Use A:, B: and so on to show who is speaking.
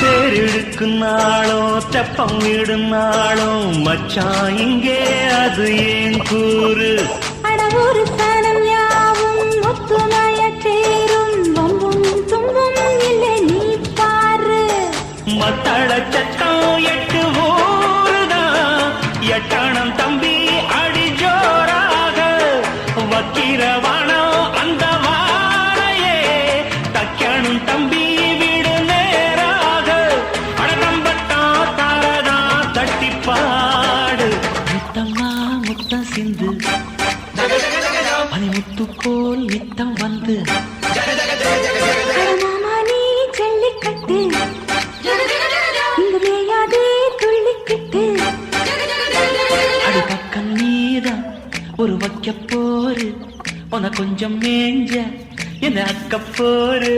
A: தேரெடுக்கும் நாளோ தெப்பம் விடும் நாளோ மச்சான் இங்கே அது ஏன் கூறு
B: அடவூரு சனம் யாவும் ஒத்துமைய சேரும் வம்பும் தும்பும் இல்லை நீ பாரு
A: மத்தள சட்டம் எட்டு ஊருதான் எட்டணம் தம்பி அடி ஜோராக வக்கிரவானோ அந்த வாழையே தக்கணும் தம்பி வீடு நேராக அடநம்பட்டா தாரதா தட்டிப்பாடு முத்தம்மா முத்தம் சிந்து பனிமுத்து போல் நித்தம் வந்து
B: மாமா நீ ஜல்லிக்கட்டு இங்கு வேயாதே துள்ளிக்கிட்டு
A: அடி பக்கம் நீதான் ஒரு வைக்க போரு உன கொஞ்சம் மேஞ்ச என்ன அக்க போரு